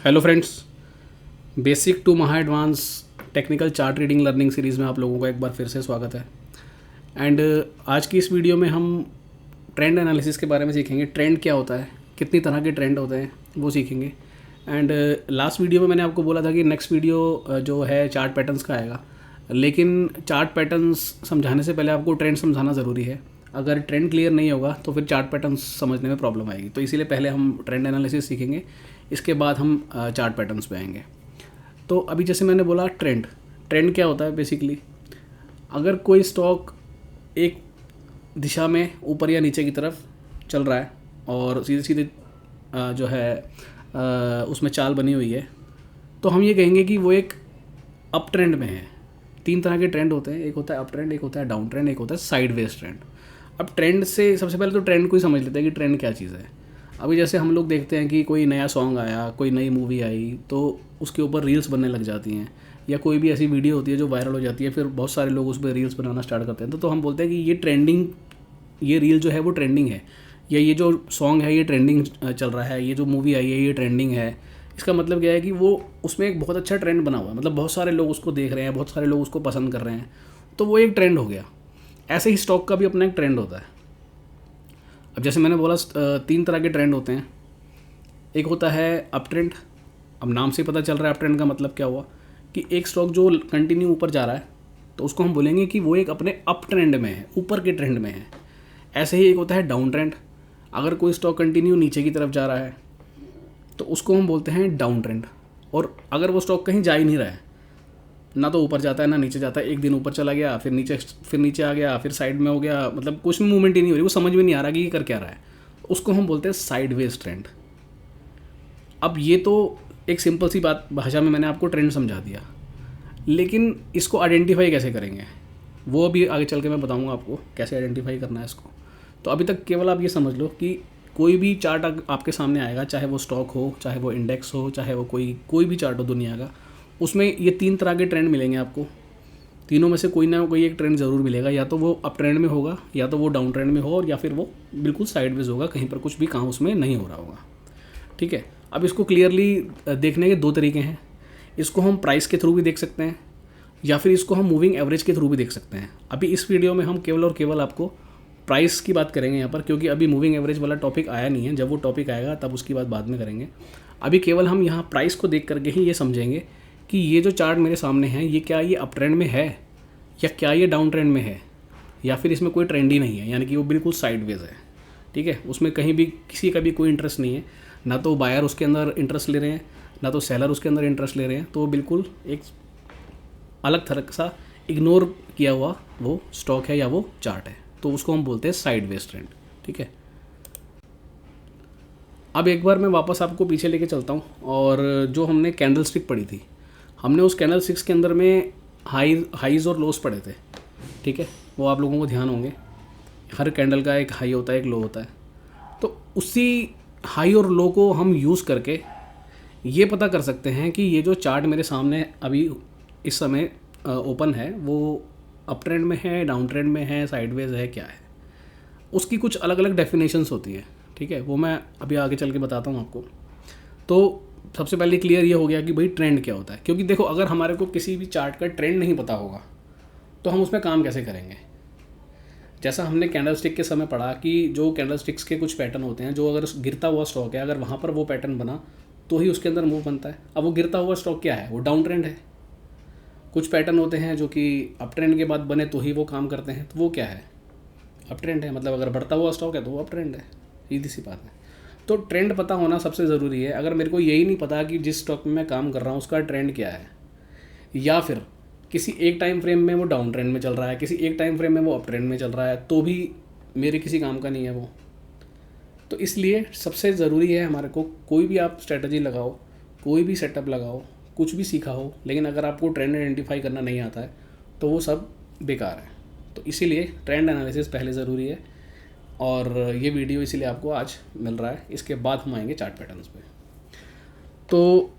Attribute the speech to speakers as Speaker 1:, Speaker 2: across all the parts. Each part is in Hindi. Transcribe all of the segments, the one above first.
Speaker 1: हेलो फ्रेंड्स, बेसिक टू महा advance technical chart reading learning series में आप लोगों का एक बार फिर से स्वागत है। एंड आज की इस वीडियो में हम ट्रेंड एनालिसिस के बारे में सीखेंगे। ट्रेंड क्या होता है, कितनी तरह के ट्रेंड होते हैं, वो सीखेंगे। एंड लास्ट वीडियो में मैंने आपको बोला था कि नेक्स्ट वीडियो जो है चार्ट पैटर्न्स का आएगा, लेकिन चार्ट पैटर्न्स समझाने से पहले आपको ट्रेंड समझाना ज़रूरी है। अगर ट्रेंड क्लियर नहीं होगा तो फिर चार्ट पैटर्न्स समझने में प्रॉब्लम आएगी। तो इसीलिए पहले हम ट्रेंड एनालिसिस सीखेंगे, इसके बाद हम चार्ट पैटर्न्स पे आएंगे। तो अभी जैसे मैंने बोला ट्रेंड क्या होता है बेसिकली, अगर कोई स्टॉक एक दिशा में ऊपर या नीचे की तरफ चल रहा है और सीधे सीधे जो है उसमें चाल बनी हुई है, तो हम ये कहेंगे कि वो एक अप ट्रेंड में है। तीन तरह के ट्रेंड होते हैं, एक होता है अप ट्रेंड, एक होता है डाउन ट्रेंड, एक होता है साइडवेज ट्रेंड। अब ट्रेंड से सबसे पहले तो ट्रेंड को ही समझ लेते हैं कि ट्रेंड क्या चीज़ है। अभी जैसे हम लोग देखते हैं कि कोई नया सॉन्ग आया, कोई नई मूवी आई, तो उसके ऊपर रील्स बनने लग जाती हैं, या कोई भी ऐसी वीडियो होती है जो वायरल हो जाती है, फिर बहुत सारे लोग उस पर रील्स बनाना स्टार्ट करते हैं। तो हम बोलते हैं कि ये ट्रेंडिंग, ये रील जो है वो ट्रेंडिंग है, या ये जो सॉन्ग है ये ट्रेंडिंग चल रहा है, ये जो मूवी आई है ये ट्रेंडिंग है। इसका मतलब क्या है कि वो उसमें एक बहुत अच्छा ट्रेंड बना हुआ है, मतलब बहुत सारे लोग उसको देख रहे हैं, बहुत सारे लोग उसको पसंद कर रहे हैं, तो वो एक ट्रेंड हो गया। ऐसे ही स्टॉक का भी अपना एक ट्रेंड होता है। अब जैसे मैंने बोला तीन तरह के ट्रेंड होते हैं। एक होता है अप ट्रेंड। अब नाम से पता चल रहा है अप ट्रेंड का मतलब क्या हुआ कि एक स्टॉक जो कंटिन्यू ऊपर जा रहा है तो उसको हम बोलेंगे कि वो एक अपने अप ट्रेंड में है, ऊपर के ट्रेंड में है। ऐसे ही एक होता है डाउन ट्रेंड। अगर कोई स्टॉक कंटिन्यू नीचे की तरफ जा रहा है तो उसको हम बोलते हैं डाउन ट्रेंड। और अगर वो स्टॉक कहीं जा ही नहीं रहा है, ना तो ऊपर जाता है ना नीचे जाता है, एक दिन ऊपर चला गया, फिर नीचे आ गया, फिर साइड में हो गया, मतलब कुछ भी मूवमेंट ही नहीं हो रही, वो समझ में नहीं आ रहा कि ये कर क्या रहा है, उसको हम बोलते हैं साइडवेज ट्रेंड। अब ये तो एक सिंपल सी बात भाषा में मैंने आपको ट्रेंड समझा दिया, लेकिन इसको आइडेंटिफाई कैसे करेंगे वो अभी आगे चल के मैं बताऊंगा आपको कैसे आइडेंटिफाई करना है इसको। तो अभी तक केवल आप ये समझ लो कि कोई भी चार्ट आपके सामने आएगा, चाहे वो स्टॉक हो, चाहे वो इंडेक्स हो, चाहे वो कोई भी चार्ट हो दुनिया का, उसमें ये तीन तरह के ट्रेंड मिलेंगे आपको। तीनों में से कोई ना कोई एक ट्रेंड ज़रूर मिलेगा, या तो वो अप ट्रेंड में होगा, या तो वो डाउन ट्रेंड में हो, और या फिर वो बिल्कुल साइडवेज होगा, कहीं पर कुछ भी काम उसमें नहीं हो रहा होगा। ठीक है, अब इसको क्लियरली देखने के दो तरीके हैं। इसको हम प्राइस के थ्रू भी देख सकते हैं, या फिर इसको हम मूविंग एवरेज के थ्रू भी देख सकते हैं। अभी इस वीडियो में हम केवल और केवल आपको प्राइस की बात करेंगे यहाँ पर, क्योंकि अभी मूविंग एवरेज वाला टॉपिक आया नहीं है। जब वो टॉपिक आएगा तब उसकी बात बाद में करेंगे। अभी केवल हम यहाँ प्राइस को देख करके ही ये समझेंगे कि ये जो चार्ट मेरे सामने है ये क्या ये अप ट्रेंड में है, या क्या ये डाउन ट्रेंड में है, या फिर इसमें कोई ट्रेंड ही नहीं है, यानी कि वो बिल्कुल साइडवेज है। ठीक है, उसमें कहीं भी किसी का भी कोई इंटरेस्ट नहीं है, ना तो बायर उसके अंदर इंटरेस्ट ले रहे हैं, ना तो सेलर उसके अंदर इंटरेस्ट ले रहे हैं, तो वो बिल्कुल एक अलग तरह सा इग्नोर किया हुआ वो स्टॉक है या वो चार्ट है, तो उसको हम बोलते हैं साइडवेज ट्रेंड। ठीक है, अब एक बार मैं वापस आपको पीछे लेके चलता हूँ, और जो हमने कैंडल स्टिक पढ़ी थी, हमने उस कैंडल स्टिक्स के अंदर में हाईज और लोस पढ़े थे। ठीक है, वो आप लोगों को ध्यान होंगे, हर कैंडल का एक हाई होता है, एक लो होता है। तो उसी हाई और लो को हम यूज़ करके ये पता कर सकते हैं कि ये जो चार्ट मेरे सामने अभी इस समय ओपन है वो अप ट्रेंड में है, डाउन ट्रेंड में है, साइडवेज है, क्या है। उसकी कुछ अलग अलग डेफिनेशंस होती है। ठीक है, वो मैं अभी आगे चल के बताता हूँ आपको। तो सबसे पहले क्लियर ये हो गया कि भाई ट्रेंड क्या होता है, क्योंकि देखो अगर हमारे को किसी भी चार्ट का ट्रेंड नहीं पता होगा तो हम उसमें काम कैसे करेंगे। जैसा हमने कैंडल स्टिक के समय पढ़ा कि जो कैंडल स्टिक्स के कुछ पैटर्न होते हैं, जो अगर गिरता हुआ स्टॉक है, अगर वहाँ पर वो पैटर्न बना तो ही उसके अंदर मूव बनता है। अब वो गिरता हुआ स्टॉक क्या है, वो डाउन ट्रेंड है। कुछ पैटर्न होते हैं जो कि अप ट्रेंड के बाद बने तो ही वो काम करते हैं, तो वो क्या है, अप ट्रेंड है। मतलब अगर बढ़ता हुआ स्टॉक है तो वो अप ट्रेंड है, सीधी सी बात है। तो ट्रेंड पता होना सबसे ज़रूरी है। अगर मेरे को यही नहीं पता कि जिस स्टॉक में मैं काम कर रहा हूँ उसका ट्रेंड क्या है, या फिर किसी एक टाइम फ्रेम में वो डाउन ट्रेंड में चल रहा है, किसी एक टाइम फ्रेम में वो अप ट्रेंड में चल रहा है, तो भी मेरे किसी काम का नहीं है वो। तो इसलिए सबसे ज़रूरी है हमारे को, कोई भी आप स्ट्रेटजी लगाओ, कोई भी सेटअप लगाओ, कुछ भी सीखा हो, लेकिन अगर आपको ट्रेंड आइडेंटिफाई करना नहीं आता है तो वो सब बेकार है। तो इसीलिए ट्रेंड एनालिसिस पहले ज़रूरी है, और ये वीडियो इसीलिए आपको आज मिल रहा है। इसके बाद हम आएंगे चार्ट पैटर्न्स पे। तो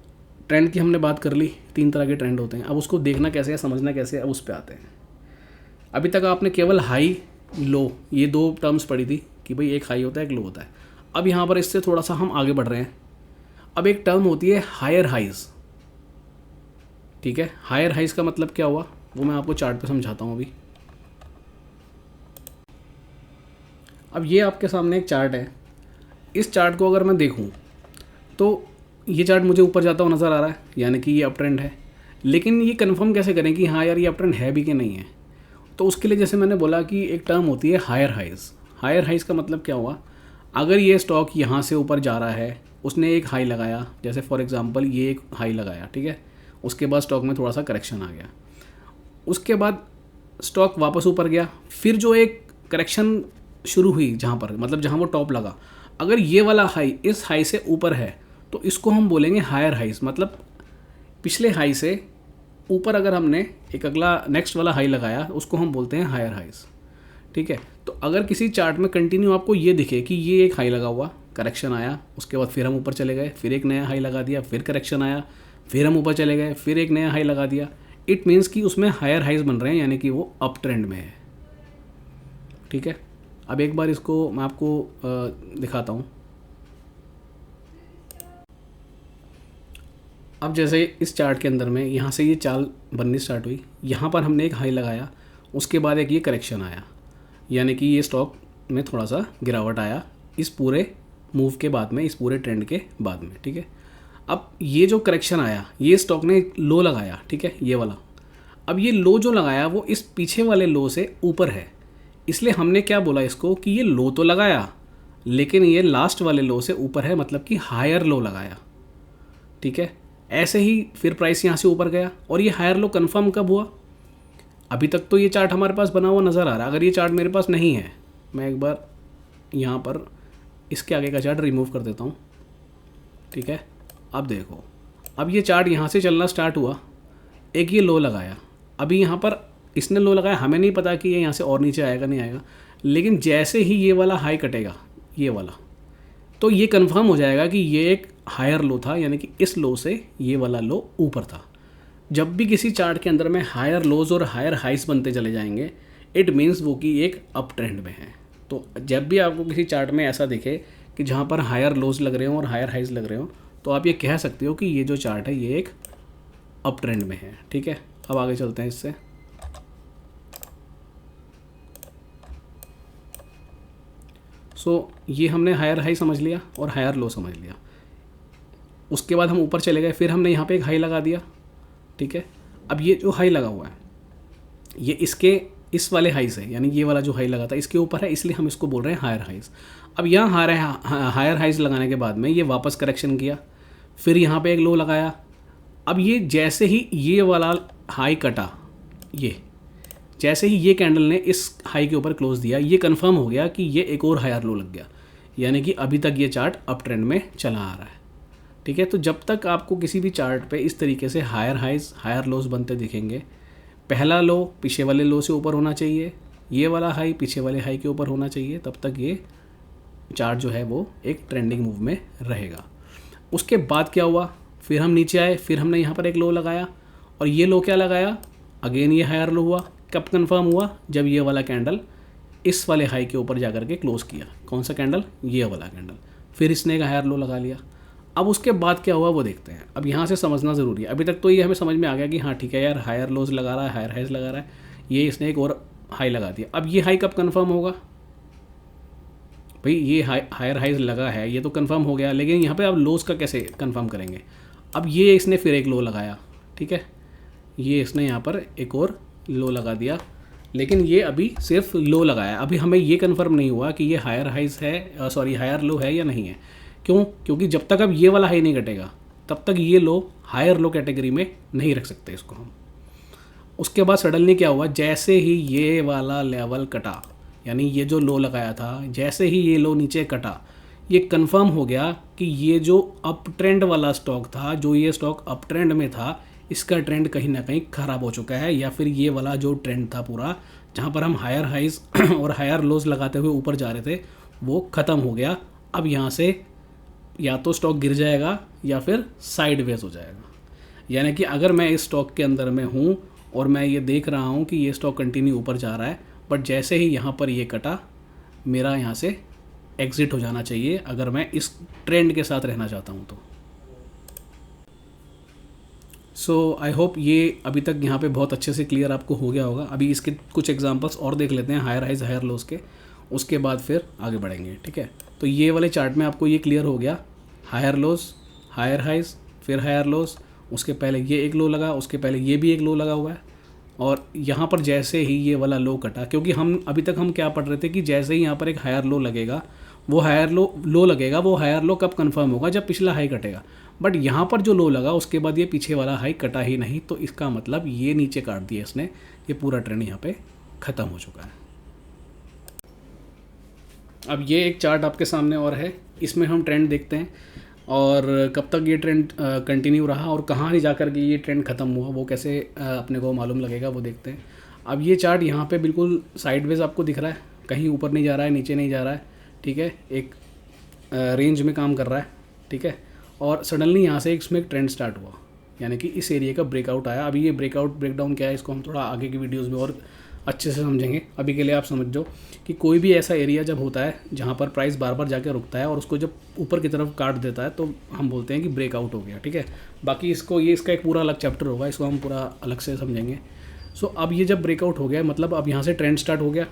Speaker 1: ट्रेंड की हमने बात कर ली, तीन तरह के ट्रेंड होते हैं। अब उसको देखना कैसे है, समझना कैसे है, अब उस पर आते हैं। अभी तक आपने केवल हाई लो ये दो टर्म्स पढ़ी थी कि भाई एक हाई होता है एक लो होता है। अब यहाँ पर इससे थोड़ा सा हम आगे बढ़ रहे हैं। अब एक टर्म होती है हायर हाइज, ठीक है। हायर हाइज का मतलब क्या हुआ वो मैं आपको चार्ट पे समझाता हूँ अभी। अब ये आपके सामने एक चार्ट है, इस चार्ट को अगर मैं देखूँ तो ये चार्ट मुझे ऊपर जाता हुआ नज़र आ रहा है, यानी कि ये अप ट्रेंड है। लेकिन ये कंफर्म कैसे करें कि हाँ यार ये अप ट्रेंड है भी कि नहीं है? तो उसके लिए जैसे मैंने बोला कि एक टर्म होती है हायर हाइज। हायर हाइज का मतलब क्या हुआ, अगर ये स्टॉक यहाँ से ऊपर जा रहा है, उसने एक हाई लगाया, जैसे फॉर एग्जांपल ये एक हाई लगाया, ठीक है, उसके बाद स्टॉक में थोड़ा सा करेक्शन आ गया, उसके बाद स्टॉक वापस ऊपर गया, फिर जो एक करेक्शन शुरू हुई जहाँ पर, मतलब जहाँ वो टॉप लगा, अगर ये वाला हाई इस हाई से ऊपर है तो इसको हम बोलेंगे हायर हाइज। मतलब पिछले हाई से ऊपर अगर हमने एक अगला नेक्स्ट वाला हाई लगाया उसको हम बोलते हैं हायर हाइज, ठीक है। तो अगर किसी चार्ट में कंटिन्यू आपको ये दिखे कि ये एक हाई लगा हुआ, करेक्शन आया, उसके बाद फिर हम ऊपर चले गए, फिर एक नया हाई लगा दिया, फिर करेक्शन आया, फिर हम ऊपर चले गए, फिर एक नया हाई लगा दिया, इट मीन्स कि उसमें हायर हाइज बन रहे हैं, यानी कि वो अप ट्रेंड में है, ठीक है। अब एक बार इसको मैं आपको दिखाता हूँ। अब जैसे इस चार्ट के अंदर में यहाँ से ये चाल बननी स्टार्ट हुई, यहाँ पर हमने एक हाई लगाया, उसके बाद एक ये करेक्शन आया, यानी कि ये स्टॉक में थोड़ा सा गिरावट आया इस पूरे मूव के बाद में, इस पूरे ट्रेंड के बाद में, ठीक है। अब ये जो करेक्शन आया, ये स्टॉक ने लो लगाया, ठीक है, ये वाला। अब ये लो जो लगाया वो इस पीछे वाले लो से ऊपर है, इसलिए हमने क्या बोला इसको कि ये लो तो लगाया लेकिन ये लास्ट वाले लो से ऊपर है, मतलब कि हायर लो लगाया, ठीक है। ऐसे ही फिर प्राइस यहाँ से ऊपर गया और ये हायर लो कंफर्म कब हुआ? अभी तक तो ये चार्ट हमारे पास बना हुआ नज़र आ रहा है। अगर ये चार्ट मेरे पास नहीं है, मैं एक बार यहाँ पर इसके आगे का चार्ट रिमूव कर देता हूँ, ठीक है। अब देखो, अब ये चार्ट यहाँ से चलना स्टार्ट हुआ, एक ये लो लगाया, अभी यहाँ पर इसने लो लगाया, हमें नहीं पता कि ये यहाँ से और नीचे आएगा नहीं आएगा, लेकिन जैसे ही ये वाला हाई कटेगा, ये वाला, तो ये कंफर्म हो जाएगा कि ये एक हायर लो था, यानी कि इस लो से ये वाला लो ऊपर था। जब भी किसी चार्ट के अंदर में हायर लोज और हायर हाइस बनते चले जाएंगे, इट मीन्स वो कि एक अप ट्रेंड में है। तो जब भी आपको किसी चार्ट में ऐसा दिखे कि जहाँ पर हायर लोज लग रहे हो और हायर हाइस लग रहे हो, तो आप ये कह सकते हो कि ये जो चार्ट है ये एक अप ट्रेंड में है, ठीक है। अब आगे चलते हैं इससे। ये हमने हायर हाई समझ लिया और हायर लो समझ लिया, उसके बाद हम ऊपर चले गए, फिर हमने यहाँ पे एक हाई लगा दिया, ठीक है। अब ये जो हाई लगा हुआ है ये इसके इस वाले हाई से, यानी ये वाला जो हाई लगा था इसके ऊपर है, इसलिए हम इसको बोल रहे हैं हायर हाइज। अब यहाँ हायर हाइज लगाने के बाद में ये वापस करेक्शन किया, फिर यहाँ पे एक लो लगाया। अब ये जैसे ही ये वाला हाई कटा, ये जैसे ही ये कैंडल ने इस हाई के ऊपर क्लोज दिया, ये कंफर्म हो गया कि ये एक और हायर लो लग गया, यानी कि अभी तक ये चार्ट अप ट्रेंड में चला आ रहा है, ठीक है। तो जब तक आपको किसी भी चार्ट पे इस तरीके से हायर हाइज हायर लोज बनते दिखेंगे, पहला लो पीछे वाले लो से ऊपर होना चाहिए, ये वाला हाई पीछे वाले हाई के ऊपर होना चाहिए, तब तक ये चार्ट जो है वो एक ट्रेंडिंग मूव में रहेगा। उसके बाद क्या हुआ, फिर हम नीचे आए, फिर हमने यहाँ पर एक लो लगाया और ये लो क्या लगाया, अगेन ये हायर लो हुआ। कब कंफर्म हुआ? जब ये वाला कैंडल इस वाले हाई के ऊपर जाकर के क्लोज किया। कौन सा कैंडल? ये वाला कैंडल। फिर इसने एक हायर लो लगा लिया। अब उसके बाद क्या हुआ वो देखते हैं। अब यहाँ से समझना ज़रूरी है। अभी तक तो ये हमें समझ में आ गया कि हाँ ठीक है यार, हायर लोज लगा रहा है, हायर हाइज लगा रहा है, ये इसने एक और हाई लगा दिया। अब ये हाई कब कंफर्म होगा भाई? ये हायर हाइज लगा है, ये तो कंफर्म हो गया, लेकिन यहाँ पे अब लोज का कैसे कंफर्म करेंगे? अब ये इसने फिर एक लो लगाया, ठीक है, ये इसने यहाँ पर एक और लो लगा दिया, लेकिन ये अभी सिर्फ लो लगाया। अभी हमें ये कंफर्म नहीं हुआ कि ये हायर हाइज है, सॉरी हायर लो है या नहीं है। क्यों? क्योंकि जब तक अब ये वाला हाई नहीं कटेगा तब तक ये लो हायर लो कैटेगरी में नहीं रख सकते इसको हम। उसके बाद सडनली क्या हुआ, जैसे ही ये वाला लेवल कटा, यानी ये जो लो लगाया था, जैसे ही ये लो नीचे कटा, ये कंफर्म हो गया कि ये जो अप ट्रेंड वाला स्टॉक था, जो ये स्टॉक अप ट्रेंड में था, इसका ट्रेंड कहीं ना कहीं ख़राब हो चुका है, या फिर ये वाला जो ट्रेंड था पूरा, जहाँ पर हम हायर हाइज और हायर लोज लगाते हुए ऊपर जा रहे थे, वो ख़त्म हो गया। अब यहाँ से या तो स्टॉक गिर जाएगा या फिर साइडवेज हो जाएगा। यानी कि अगर मैं इस स्टॉक के अंदर में हूँ और मैं ये देख रहा हूँ कि ये स्टॉक कंटिन्यू ऊपर जा रहा है, बट जैसे ही यहाँ पर ये कटा, मेरा यहाँ से एग्ज़िट हो जाना चाहिए अगर मैं इस ट्रेंड के साथ रहना चाहता हूँ तो। सो आई होप ये अभी तक यहाँ पे बहुत अच्छे से क्लियर आपको हो गया होगा। अभी इसके कुछ एग्जांपल्स और देख लेते हैं हायर हाइज हायर लोस के, उसके बाद फिर आगे बढ़ेंगे, ठीक है। तो ये वाले चार्ट में आपको ये क्लियर हो गया, हायर लोस, हायर हाइज, फिर हायर लोस, उसके पहले ये एक लो लगा, उसके पहले ये भी एक लो लगा हुआ है, और यहाँ पर जैसे ही ये वाला लो कटा, क्योंकि हम अभी तक हम क्या पढ़ रहे थे कि जैसे ही यहाँ पर एक हायर लो लगेगा, वो हायर लो लगेगा, वो हायर लो कब कंफर्म होगा, जब पिछला हाई कटेगा। बट यहाँ पर जो लो लगा उसके बाद ये पीछे वाला हाई कटा ही नहीं, तो इसका मतलब ये नीचे काट दिया इसने, ये पूरा ट्रेंड यहाँ पे ख़त्म हो चुका है। अब ये एक चार्ट आपके सामने और है, इसमें हम ट्रेंड देखते हैं और कब तक ये ट्रेंड कंटिन्यू रहा और कहाँ ही जाकर के ये ट्रेंड ख़त्म हुआ, वो कैसे अपने को मालूम लगेगा वो देखते हैं। अब ये चार्ट यहाँ पे बिल्कुल साइडवेज आपको दिख रहा है, कहीं ऊपर नहीं जा रहा है, नीचे नहीं जा रहा है, ठीक है, एक रेंज में काम कर रहा है, ठीक है। और सडनली यहाँ से इसमें एक ट्रेंड स्टार्ट हुआ, यानी कि इस एरिया का ब्रेकआउट आया। अभी ये ब्रेकडाउन क्या है, इसको हम थोड़ा आगे की वीडियोज़ में और अच्छे से समझेंगे। अभी के लिए आप समझ जाओ कि कोई भी ऐसा एरिया जब होता है जहाँ पर प्राइस बार बार जाके रुकता है और उसको जब ऊपर की तरफ काट देता है, तो हम बोलते हैं कि ब्रेकआउट हो गया, ठीक है। बाकी इसका एक पूरा अलग चैप्टर होगा, इसको हम पूरा अलग से समझेंगे। सो अब ये जब ब्रेकआउट हो गया, मतलब अब यहाँ से ट्रेंड स्टार्ट हो गया।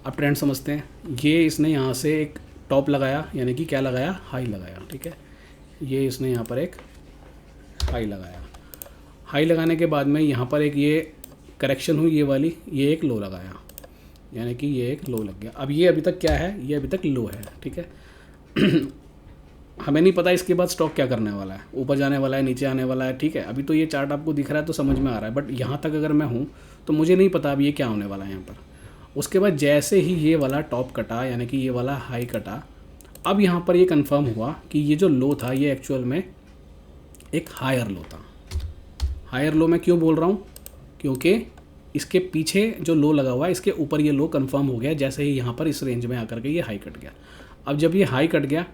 Speaker 1: अब ट्रेंड समझते हैं, ये इसने यहाँ से एक टॉप लगाया, यानी कि क्या लगाया, हाई लगाया, ठीक है। ये इसने यहाँ पर एक हाई लगाया, हाई लगाने के बाद में यहाँ पर एक ये करेक्शन हुई, ये वाली, ये एक लो लगाया, यानी कि ये एक लो लग गया। अब ये अभी तक क्या है, ये अभी तक लो है, ठीक है। हमें नहीं पता इसके बाद स्टॉक क्या करने वाला है, ऊपर जाने वाला है, नीचे आने वाला है, ठीक है। अभी तो ये चार्ट आपको दिख रहा है तो समझ में आ रहा है, बट यहाँ तक अगर मैं हूँ तो मुझे नहीं पता अब ये क्या होने वाला है यहाँ पर। उसके बाद जैसे ही ये वाला टॉप कटा, यानी कि ये वाला हाई कटा, अब यहाँ पर ये कंफर्म हुआ कि ये जो लो था ये एक्चुअल में एक हायर लो था। हायर लो मैं क्यों बोल रहा हूँ, क्योंकि इसके पीछे जो लो लगा हुआ है, इसके ऊपर ये लो कंफर्म हो गया जैसे ही यहाँ पर इस रेंज में आकर के ये हाई कट गया। अब जब ये हाई कट गया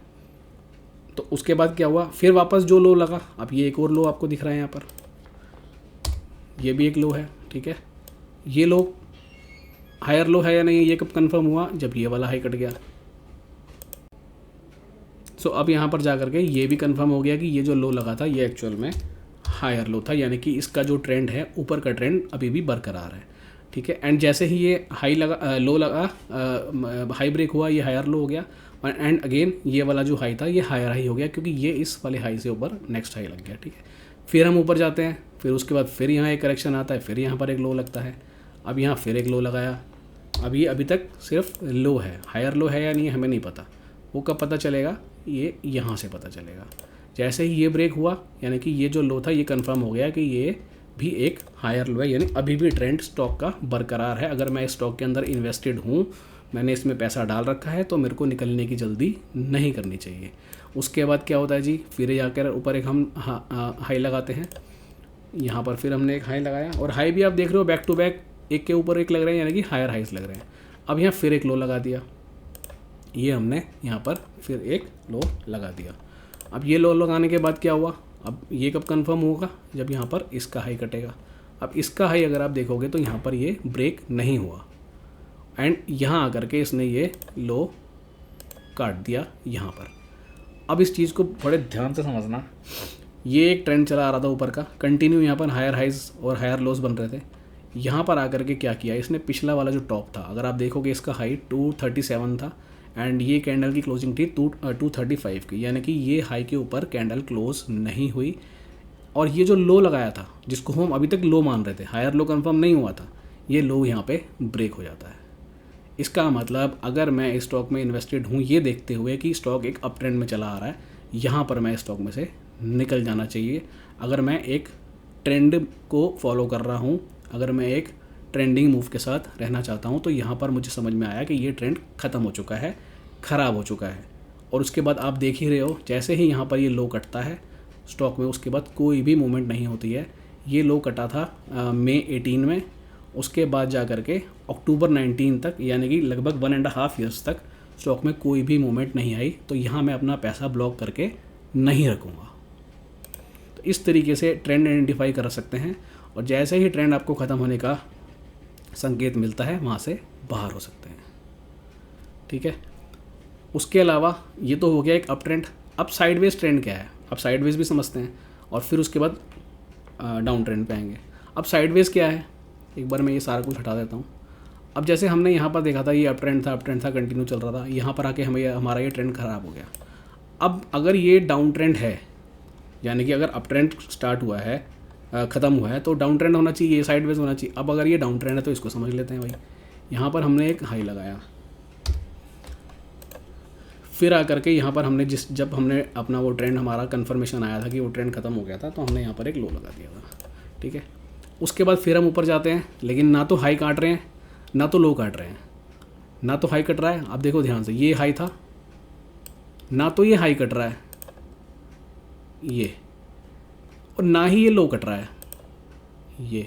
Speaker 1: तो उसके बाद क्या हुआ, फिर वापस जो लो लगा, अब ये एक और लो आपको दिख रहा है यहाँ पर, ये भी एक लो है, ठीक है। ये लो हायर लो है या नहीं, ये कब कंफर्म हुआ, जब ये वाला हाई कट गया। सो अब यहाँ पर जा करके ये भी कंफर्म हो गया कि ये जो लो लगा था ये एक्चुअल में हायर लो था, यानी कि इसका जो ट्रेंड है, ऊपर का ट्रेंड अभी भी बरकरार है, ठीक है। एंड जैसे ही ये लो लगा, हाई ब्रेक हुआ, ये हायर लो हो गया, एंड अगेन ये वाला जो हाई था ये हायर हाई हो गया, क्योंकि ये इस वाले हाई से ऊपर नेक्स्ट हाई लग गया, ठीक है। फिर हम ऊपर जाते हैं, फिर उसके बाद फिर यहाँ एक करेक्शन आता है, फिर यहाँ पर एक लो लगता है, अब यहाँ फिर एक लो लगाया। अभी तक सिर्फ लो है, हायर लो है या नहीं हमें नहीं पता, वो कब पता चलेगा, ये यहाँ से पता चलेगा। जैसे ही ये ब्रेक हुआ, यानी कि ये जो लो था ये कंफर्म हो गया कि ये भी एक हायर लो है, यानी अभी भी ट्रेंड स्टॉक का बरकरार है। अगर मैं स्टॉक के अंदर इन्वेस्टेड हूँ, मैंने इसमें पैसा डाल रखा है, तो मेरे को निकलने की जल्दी नहीं करनी चाहिए। उसके बाद क्या होता है जी, फिर जाकर ऊपर एक हम हाई लगाते हैं, यहाँ पर फिर हमने एक हाई लगाया, और हाई भी आप देख रहे हो बैक टू बैक एक के ऊपर एक लग रहे हैं, यानी कि हायर हाइज लग रहे हैं। अब यहाँ फिर एक लो लगा दिया, ये हमने यहाँ पर फिर एक लो लगा दिया। अब ये लो लगाने के बाद क्या हुआ, अब ये कब कंफर्म होगा, जब यहाँ पर इसका हाई कटेगा। अब इसका हाई अगर आप देखोगे तो यहाँ पर ये ब्रेक नहीं हुआ, एंड यहाँ आकर के इसने ये लो काट दिया यहाँ पर। अब इस चीज़ को बड़े ध्यान से समझना, ये एक ट्रेंड चला आ रहा था ऊपर का कंटिन्यू, यहाँ पर हायर हाइज और हायर लोस बन रहे थे। यहाँ पर आकर के क्या किया इसने, पिछला वाला जो टॉप था, अगर आप देखोगे इसका हाई 237 था, एंड ये कैंडल की क्लोजिंग थी 235 की, यानी कि ये हाई के ऊपर कैंडल क्लोज नहीं हुई, और ये जो लो लगाया था जिसको हम अभी तक लो मान रहे थे, हायर लो कंफर्म नहीं हुआ था, ये लो यहाँ पे ब्रेक हो जाता है। इसका मतलब अगर मैं स्टॉक में इन्वेस्टेड हूँ, ये देखते हुए कि स्टॉक एक अप ट्रेंड में चला आ रहा है, यहाँ पर मैं स्टॉक में से निकल जाना चाहिए। अगर मैं एक ट्रेंड को फॉलो कर रहा हूँ, अगर मैं एक ट्रेंडिंग मूव के साथ रहना चाहता हूँ, तो यहाँ पर मुझे समझ में आया कि ये ट्रेंड ख़त्म हो चुका है, ख़राब हो चुका है। और उसके बाद आप देख ही रहे हो, जैसे ही यहाँ पर ये लो कटता है स्टॉक में, उसके बाद कोई भी मूवमेंट नहीं होती है। ये लो कटा था मई 18 में, उसके बाद जा कर के अक्टूबर 19 तक, यानी कि लगभग 1.5 ईयर्स तक स्टॉक में कोई भी मूवमेंट नहीं आई। तो यहाँ मैं अपना पैसा ब्लॉक करके नहीं रखूँगा। तो इस तरीके से ट्रेंड आइडेंटिफाई कर सकते हैं, और जैसे ही ट्रेंड आपको ख़त्म होने का संकेत मिलता है, वहाँ से बाहर हो सकते हैं, ठीक है। उसके अलावा ये तो हो गया एक अप ट्रेंड। अब साइडवेज ट्रेंड क्या है, अब साइडवेज भी समझते हैं, और फिर उसके बाद डाउन ट्रेंड पे आएंगे। अब साइडवेज क्या है, एक बार मैं ये सारा कुछ हटा देता हूँ। अब जैसे हमने यहाँ पर देखा था ये अप ट्रेंड था कंटिन्यू चल रहा था, यहाँ पर आके हमारा ये ट्रेंड ख़राब हो गया। अब अगर ये डाउन ट्रेंड है, यानी कि अगर अप ट्रेंड स्टार्ट हुआ है, ख़त्म हुआ है, तो डाउन ट्रेंड होना चाहिए, ये साइडवेज होना चाहिए। अब अगर ये डाउन ट्रेंड है तो इसको समझ लेते हैं भाई। यहाँ पर हमने एक हाई लगाया, फिर आकर के यहाँ पर हमने जब हमने अपना वो ट्रेंड, हमारा कन्फर्मेशन आया था कि वो ट्रेंड ख़त्म हो गया था, तो हमने यहाँ पर एक लो लगा दिया था, ठीक है। उसके बाद फिर हम ऊपर जाते हैं, लेकिन ना तो हाई काट रहे हैं ना तो लो काट रहे हैं, ना तो हाई कट रहा है। अब देखो ध्यान से, ये हाई था, ना तो ये हाई कट रहा है ये, और ना ही ये लो कट रहा है ये।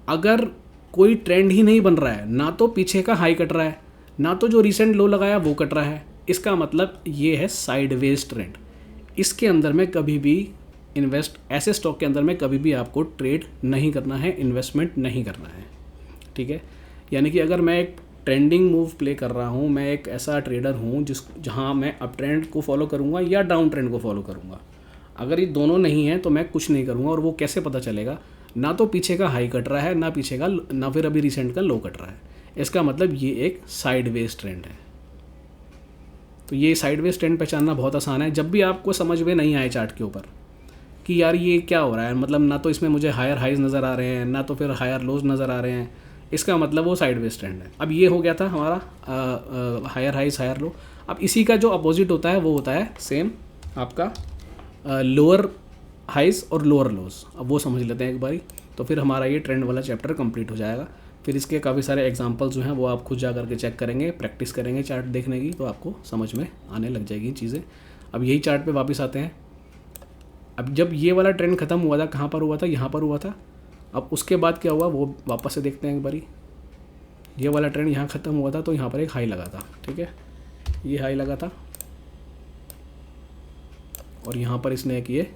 Speaker 1: अगर कोई ट्रेंड ही नहीं बन रहा है, ना तो पीछे का हाई कट रहा है, ना तो जो रिसेंट लो लगाया वो कट रहा है, इसका मतलब ये है साइडवेज ट्रेंड। इसके अंदर में कभी भी ऐसे स्टॉक के अंदर में कभी भी आपको ट्रेड नहीं करना है, इन्वेस्टमेंट नहीं करना है, ठीक है। यानी कि अगर मैं एक ट्रेंडिंग मूव प्ले कर रहा हूँ, मैं एक ऐसा ट्रेडर हूँ जहाँ मैं अप ट्रेंड को फॉलो करूँगा या डाउन ट्रेंड को फॉलो करूँगा। अगर ये दोनों नहीं है तो मैं कुछ नहीं करूँगा। और वो कैसे पता चलेगा, ना तो पीछे का हाई कट रहा है, ना पीछे का, ना फिर अभी रिसेंट का लो कट रहा है। इसका मतलब ये एक साइडवेज ट्रेंड है। तो ये साइडवेज ट्रेंड पहचानना बहुत आसान है। जब भी आपको समझ में नहीं आए चार्ट के ऊपर कि यार ये क्या हो रहा है, मतलब ना तो इसमें मुझे हायर हाइज नज़र आ रहे हैं, ना तो फिर हायर लोज नज़र आ रहे हैं, इसका मतलब वो साइडवेज ट्रेंड है। अब ये हो गया था हमारा हायर हाइज हायर लो। अब इसी का जो अपोजिट होता है वो होता है सेम आपका लोअर हाइज और लोअर लोज। अब वो समझ लेते हैं एक बारी, तो फिर हमारा ये ट्रेंड वाला चैप्टर कंप्लीट हो जाएगा। फिर इसके काफ़ी सारे एग्जांपल्स जो हैं वो आप खुद जा करके चेक करेंगे, प्रैक्टिस करेंगे चार्ट देखने की, तो आपको समझ में आने लग जाएगी चीज़ें। अब यही चार्ट पे वापस आते हैं। अब जब ये वाला ट्रेंड ख़त्म हुआ था, कहाँ पर हुआ था, यहाँ पर हुआ था। अब उसके बाद क्या हुआ वो वापस से देखते हैं एक बारी। ये वाला ट्रेंड यहाँ ख़त्म हुआ था तो यहाँ पर एक हाई लगा था, ठीक है, ये हाई लगा था, और यहाँ पर इसने एक ये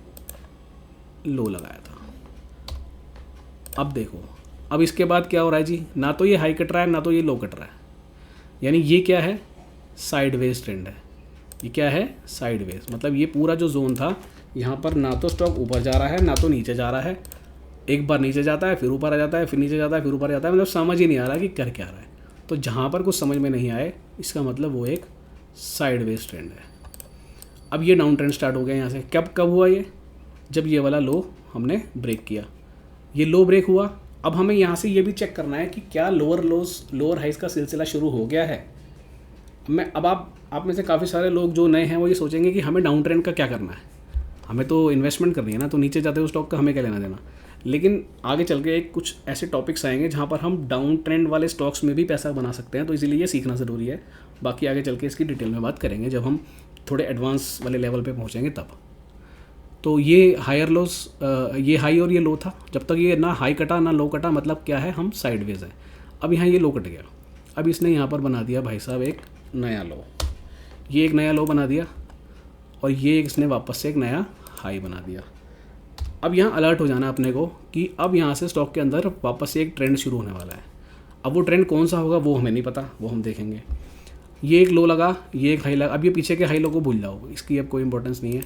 Speaker 1: लो लगाया था। अब देखो, अब इसके बाद क्या हो रहा है जी, ना तो ये हाई कट रहा है ना तो ये लो कट रहा है, यानी ये क्या है, साइडवेज ट्रेंड है। ये क्या है, साइडवेज। मतलब ये पूरा जो जोन था, यहाँ पर ना तो स्टॉक ऊपर जा रहा है ना तो नीचे जा रहा है, एक बार नीचे जाता है फिर ऊपर आ जाता है, फिर नीचे जाता है फिर ऊपर आ जाता है, मतलब समझ ही नहीं आ रहा कि कर क्या रहा है। तो जहाँ पर कुछ समझ में नहीं आए, इसका मतलब वो एक साइडवेज ट्रेंड है। अब ये डाउन ट्रेंड स्टार्ट हो गया यहाँ से। कब हुआ ये, जब ये वाला लो हमने ब्रेक किया, ये लो ब्रेक हुआ। अब हमें यहाँ से ये भी चेक करना है कि क्या लोअर हाइज का सिलसिला शुरू हो गया है। अब आप में से काफ़ी सारे लोग जो नए हैं वो ये सोचेंगे कि हमें डाउन ट्रेंड का क्या करना है, हमें तो इन्वेस्टमेंट करनी है ना, तो नीचे जाते हुए स्टॉक का हमें क्या लेना देना। लेकिन आगे चल के कुछ ऐसे टॉपिक्स आएंगे जहाँ पर हम डाउन ट्रेंड वाले स्टॉक्स में भी पैसा बना सकते हैं, तो इसीलिए ये सीखना ज़रूरी है। बाकी आगे चल के इसकी डिटेल में बात करेंगे जब हम थोड़े एडवांस वाले लेवल पे पहुँचेंगे तब। तो ये हायर लोस, ये हाई और ये लो था। जब तक ये ना हाई कटा ना लो कटा, मतलब क्या है, हम साइडवेज हैं। अब यहाँ ये लो कट गया, अब इसने यहाँ पर बना दिया भाई साहब एक नया लो, ये एक नया लो बना दिया, और ये इसने वापस से एक नया हाई बना दिया। अब यहाँ अलर्ट हो जाना है अपने को कि अब यहाँ से स्टॉक के अंदर वापस से एक ट्रेंड शुरू होने वाला है। अब वो ट्रेंड कौन सा होगा वो हमें नहीं पता, वो हम देखेंगे। ये एक लो लगा, ये एक हाई लगा। अब ये पीछे के हाई लो को भूल जाओ, इसकी अब कोई इंपॉर्टेंस नहीं है।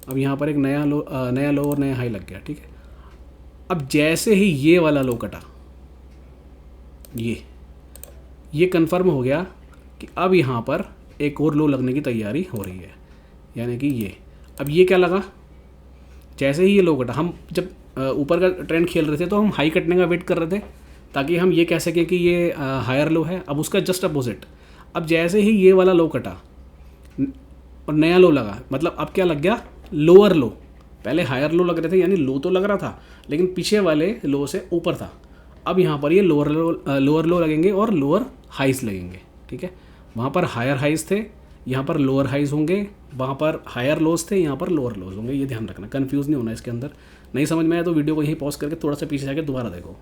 Speaker 1: अब यहाँ पर एक नया लो और नया हाई लग गया, ठीक है। अब जैसे ही ये वाला लो कटा, ये कंफर्म हो गया कि अब यहाँ पर एक और लो लगने की तैयारी हो रही है, यानी कि ये। अब ये क्या लगा, जैसे ही ये लो कटा, हम जब ऊपर का ट्रेंड खेल रहे थे तो हम हाई कटने का वेट कर रहे थे ताकि हम ये कह सकें कि ये हायर लो है। अब उसका जस्ट अपोजिट, अब जैसे ही ये वाला लो कटा और नया लो लगा, मतलब अब क्या लग गया, लोअर लो। पहले हायर लो लग रहे थे, यानी लो तो लग रहा था लेकिन पीछे वाले लो से ऊपर था। अब यहाँ पर ये लोअर लो लगेंगे और लोअर हाइज लगेंगे, ठीक है। वहाँ पर हायर हाइज थे, यहाँ पर लोअर हाइज होंगे, वहाँ पर हायर लोज थे, यहाँ पर लोअर लोज होंगे। ये ध्यान रखना, कंफ्यूज नहीं होना इसके अंदर। नहीं समझ में आया तो वीडियो को यहीं पॉज करके थोड़ा सा पीछे जाके दोबारा देखो,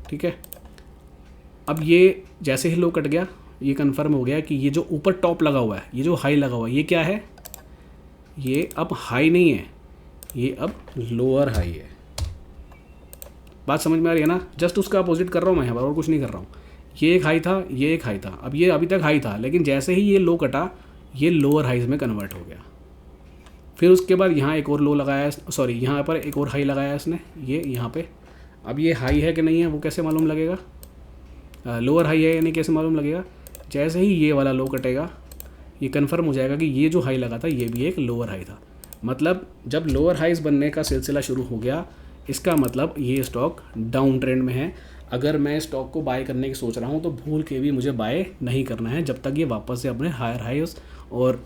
Speaker 1: ठीक है। अब ये जैसे ही लो कट गया, ये कंफर्म हो गया कि ये जो ऊपर टॉप लगा हुआ है, ये जो हाई लगा हुआ है, ये क्या है, ये अब हाई नहीं है, ये अब लोअर हाई है। बात समझ में आ रही है ना। जस्ट उसका अपोजिट कर रहा हूँ मैं यहाँ पर, और कुछ नहीं कर रहा हूँ। ये एक हाई था, ये एक हाई था। अब ये अभी तक हाई था, लेकिन जैसे ही ये लो कटा, ये लोअर हाइज में कन्वर्ट हो गया। फिर उसके बाद यहाँ एक और लो लगाया, सॉरी यहाँ पर एक और हाई लगाया इसने, ये यहाँ पे। अब ये हाई है कि नहीं है वो कैसे मालूम लगेगा, लोअर हाई है या नहीं कैसे मालूम लगेगा, जैसे ही ये वाला लो कटेगा ये कंफर्म हो जाएगा कि ये जो हाई लगा था ये भी एक लोअर हाई था। मतलब जब लोअर हाइज बनने का सिलसिला शुरू हो गया, इसका मतलब ये स्टॉक डाउन ट्रेंड में है। अगर मैं स्टॉक को बाय करने की सोच रहा हूँ तो भूल के भी मुझे बाय नहीं करना है जब तक ये वापस से अपने हायर हाइज और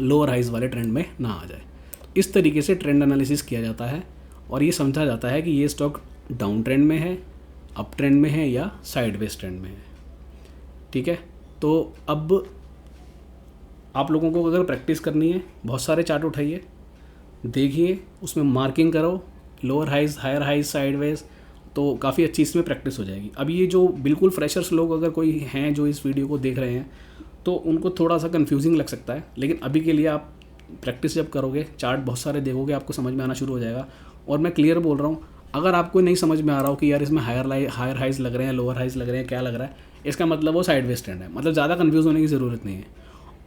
Speaker 1: लोअर हाइज वाले ट्रेंड में ना आ जाए। इस तरीके से ट्रेंड एनालिसिस किया जाता है और ये समझा जाता है कि ये स्टॉक डाउन ट्रेंड में है, अप ट्रेंड में है या साइडवेज ट्रेंड में है। ठीक है, तो अब आप लोगों को अगर प्रैक्टिस करनी है, बहुत सारे चार्ट उठाइए, देखिए, उसमें मार्किंग करो, lower highs, higher highs, sideways, तो काफ़ी अच्छी इसमें प्रैक्टिस हो जाएगी। अब ये जो बिल्कुल फ्रेशर्स लोग अगर कोई हैं जो इस वीडियो को देख रहे हैं तो उनको थोड़ा सा कन्फ्यूजिंग लग सकता है, लेकिन अभी के लिए आप प्रैक्टिस जब करोगे, चार्ट बहुत सारे देखोगे, आपको समझ में आना शुरू हो जाएगा। और मैं क्लियर बोल रहा हूँ, अगर आपको नहीं समझ में आ रहा हो कि यार इसमें हायर हाइज लग रहे हैं, लोअर हाइज लग रहे हैं, क्या लग रहा है, इसका मतलब वो साइडवेज ट्रेंड है। मतलब ज़्यादा कन्फ्यूज़ होने की ज़रूरत नहीं है।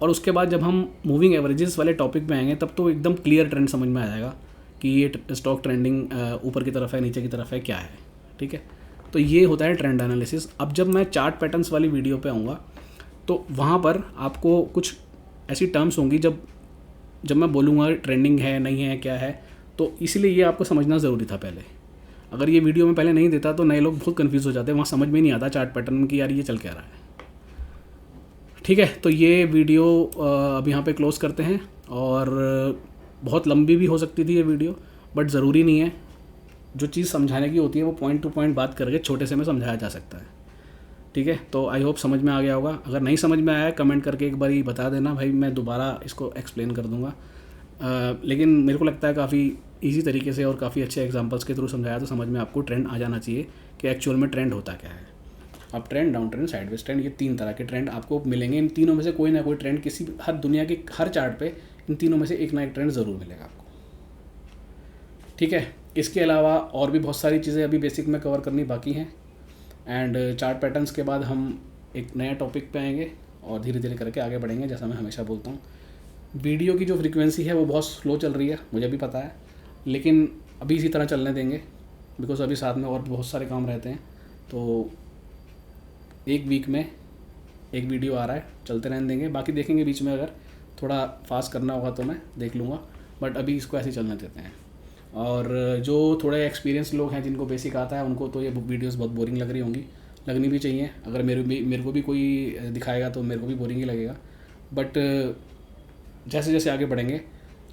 Speaker 1: और उसके बाद जब हम मूविंग एवरेजेस वाले टॉपिक पे आएंगे तब तो एकदम क्लियर ट्रेंड समझ में आ जाएगा कि ये स्टॉक ट्रेंडिंग ऊपर की तरफ है, नीचे की तरफ है, क्या है। ठीक है, तो ये होता है ट्रेंड एनालिसिस। अब जब मैं चार्ट पैटर्न्स वाली वीडियो पे आऊँगा तो वहाँ पर आपको कुछ ऐसी टर्म्स होंगी जब मैं बोलूँगा ट्रेंडिंग है, नहीं है, क्या है, तो इसीलिए ये आपको समझना ज़रूरी था पहले। अगर ये वीडियो में पहले नहीं देता तो नए लोग बहुत कन्फ्यूज़ हो जाते, वहाँ समझ में नहीं आता चार्ट पैटर्न की, यार ये चल क्या रहा है। ठीक है, तो ये वीडियो अब यहाँ पे क्लोज़ करते हैं। और बहुत लंबी भी हो सकती थी ये वीडियो, बट ज़रूरी नहीं है। जो चीज़ समझाने की होती है वो पॉइंट टू पॉइंट बात करके छोटे से में समझाया जा सकता है। ठीक है, तो आई होप समझ में आ गया होगा। अगर नहीं समझ में आया कमेंट करके एक बार ही बता देना भाई, मैं दोबारा इसको एक्सप्लेन कर दूँगा। लेकिन मेरे को लगता है काफ़ी ईजी तरीके से और काफ़ी अच्छे एग्जांपल्स के थ्रू समझाया तो समझ में आपको ट्रेंड आ जाना चाहिए कि एक्चुअल में ट्रेंड होता क्या है। Up trend, down trend, sideways trend, ये 3 तरह के ट्रेंड आपको मिलेंगे। इन तीनों में से कोई ना कोई ट्रेंड किसी हर दुनिया के हर चार्ट पे इन तीनों में से एक ना एक ट्रेंड ज़रूर मिलेगा आपको। ठीक है, इसके अलावा और भी बहुत सारी चीज़ें अभी बेसिक में कवर करनी बाकी हैं। एंड चार्ट पैटर्न्स के बाद हम एक नया टॉपिक पे आएंगे और धीरे धीरे करके आगे बढ़ेंगे। जैसा मैं हमेशा बोलता हूँ, वीडियो की जो फ्रीक्वेंसी है वो बहुत स्लो चल रही है, मुझे भी पता है, लेकिन अभी इसी तरह चलने देंगे बिकॉज़ अभी साथ में और बहुत सारे काम रहते हैं। तो एक वीक में एक वीडियो आ रहा है, चलते रहने देंगे। बाकी देखेंगे बीच में अगर थोड़ा फास्ट करना होगा तो मैं देख लूँगा, बट अभी इसको ऐसे ही चलने देते हैं। और जो थोड़े एक्सपीरियंस लोग हैं जिनको बेसिक आता है उनको तो ये वीडियोस बहुत बोरिंग लग रही होंगी, लगनी भी चाहिए। अगर मेरे को भी कोई दिखाएगा तो मेरे को भी बोरिंग ही लगेगा। बट जैसे जैसे आगे बढ़ेंगे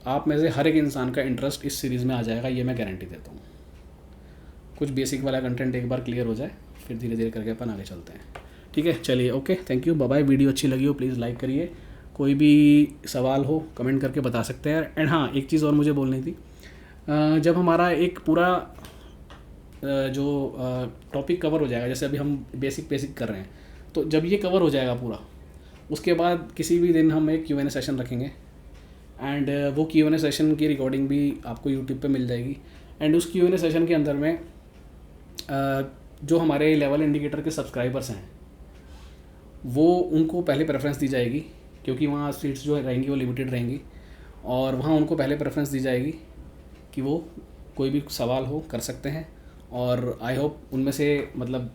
Speaker 1: आप में से हर एक इंसान का इंटरेस्ट इस सीरीज़ में आ जाएगा, ये मैं गारंटी देता हूँ। कुछ बेसिक वाला कंटेंट एक बार क्लियर हो जाए फिर धीरे धीरे करके अपन आगे चलते हैं। ठीक है, चलिए, okay, thank you, bye bye. Video अच्छी लगी हो प्लीज़ लाइक करिए, कोई भी सवाल हो कमेंट करके बता सकते हैं। एंड हाँ, एक चीज़ और मुझे बोलनी थी, जब हमारा एक पूरा जो टॉपिक कवर हो जाएगा, जैसे अभी हम बेसिक कर रहे हैं, तो जब ये कवर हो जाएगा पूरा, उसके बाद किसी भी दिन हम एक Q&A सेशन रखेंगे। एंड वो Q&A सेशन की रिकॉर्डिंग भी आपको यूट्यूब पे मिल जाएगी। एंड उस Q&A सेशन के अंदर में जो हमारे लेवल इंडिकेटर के सब्सक्राइबर्स हैं वो उनको पहले प्रेफरेंस दी जाएगी, क्योंकि वहाँ सीट्स जो रहेंगी वो लिमिटेड रहेंगी, और वहाँ उनको पहले प्रेफरेंस दी जाएगी कि वो कोई भी सवाल हो कर सकते हैं। और आई होप उनमें से मतलब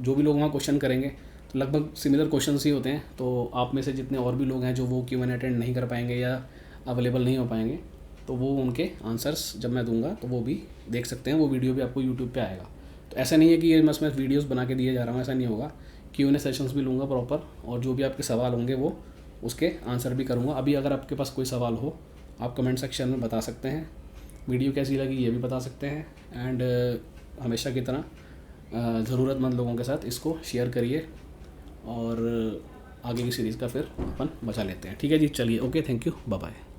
Speaker 1: जो भी लोग वहाँ क्वेश्चन करेंगे तो लगभग सिमिलर क्वेश्चंस ही होते हैं। तो आप में से जितने और भी लोग हैं जो वो Q&A अटेंड नहीं कर पाएंगे या अवेलेबल नहीं हो पाएंगे, तो वो उनके आंसर्स जब मैं दूंगा तो वो भी देख सकते हैं। वो वीडियो भी आपको यूट्यूब पे आएगा। तो ऐसा नहीं है कि ये बस मैं वीडियोस बना के दिए जा रहा हूँ, ऐसा नहीं होगा। Q&A सेशंस भी लूँगा प्रॉपर, और जो भी आपके सवाल होंगे वो उसके आंसर भी करूँगा। अभी अगर आपके पास कोई सवाल हो आप कमेंट सेक्शन में बता सकते हैं, वीडियो कैसी लगी ये भी बता सकते हैं। एंड हमेशा की तरह ज़रूरतमंद लोगों के साथ इसको शेयर करिए और आगे की सीरीज़ का फिर अपन बचा लेते हैं। ठीक है जी, चलिए, okay, thank you, bye bye.